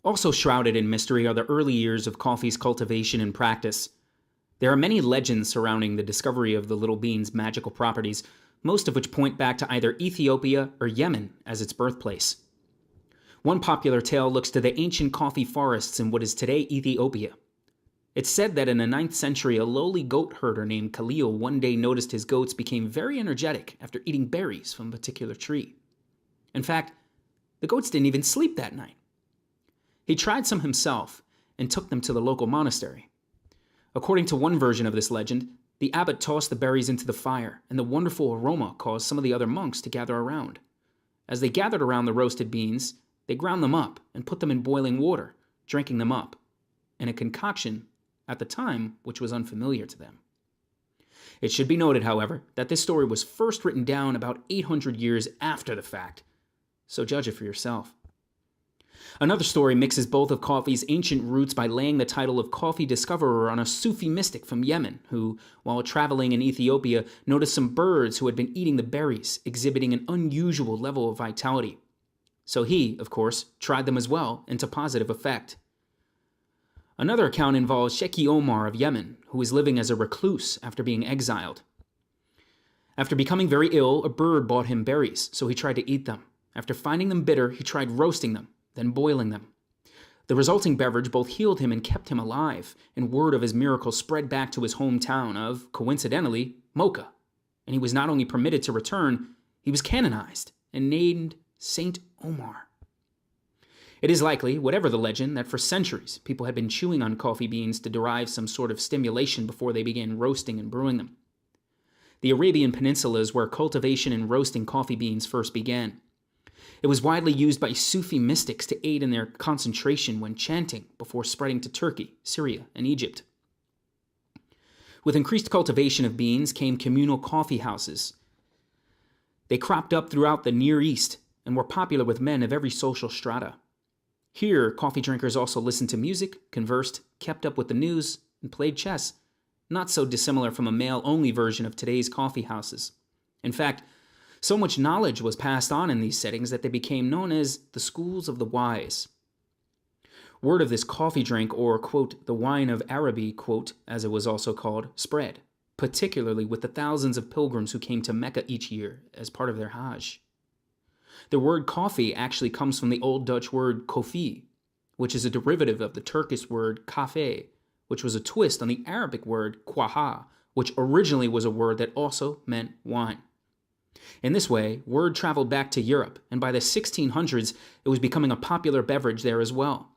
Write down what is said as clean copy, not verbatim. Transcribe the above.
Also shrouded in mystery are the early years of coffee's cultivation and practice. There are many legends surrounding the discovery of the little bean's magical properties, most of which point back to either Ethiopia or Yemen as its birthplace. One popular tale looks to the ancient coffee forests in what is today Ethiopia. It's said that in the 9th century, a lowly goat herder named Khalil one day noticed his goats became very energetic after eating berries from a particular tree. In fact, the goats didn't even sleep that night. He tried some himself and took them to the local monastery. According to one version of this legend, the abbot tossed the berries into the fire, and the wonderful aroma caused some of the other monks to gather around. As they gathered around the roasted beans, they ground them up and put them in boiling water, drinking them up, in a concoction at the time which was unfamiliar to them. It should be noted, however, that this story was first written down about 800 years after the fact, so judge it for yourself. Another story mixes both of coffee's ancient roots by laying the title of coffee discoverer on a Sufi mystic from Yemen who, while traveling in Ethiopia, noticed some birds who had been eating the berries, exhibiting an unusual level of vitality. So he, of course, tried them as well, and to positive effect. Another account involves Sheikh Omar of Yemen, who was living as a recluse after being exiled. After becoming very ill, a bird brought him berries, so he tried to eat them. After finding them bitter, he tried roasting them, then boiling them. The resulting beverage both healed him and kept him alive, and word of his miracle spread back to his hometown of, coincidentally, Mocha. And he was not only permitted to return, he was canonized and named Saint Omar. It is likely, whatever the legend, that for centuries people had been chewing on coffee beans to derive some sort of stimulation before they began roasting and brewing them. The Arabian Peninsula is where cultivation and roasting coffee beans first began. It was widely used by Sufi mystics to aid in their concentration when chanting before spreading to Turkey, Syria, and Egypt. With increased cultivation of beans came communal coffee houses. They cropped up throughout the Near East and were popular with men of every social strata. Here, coffee drinkers also listened to music, conversed, kept up with the news, and played chess, not so dissimilar from a male-only version of today's coffee houses. In fact, so much knowledge was passed on in these settings that they became known as the schools of the wise. Word of this coffee drink, or, quote, the wine of Araby, quote, as it was also called, spread, particularly with the thousands of pilgrims who came to Mecca each year as part of their Hajj. The word coffee actually comes from the Old Dutch word koffie, which is a derivative of the Turkish word kafe, which was a twist on the Arabic word kwaha, which originally was a word that also meant wine. In this way, word traveled back to Europe, and by the 1600s, it was becoming a popular beverage there as well.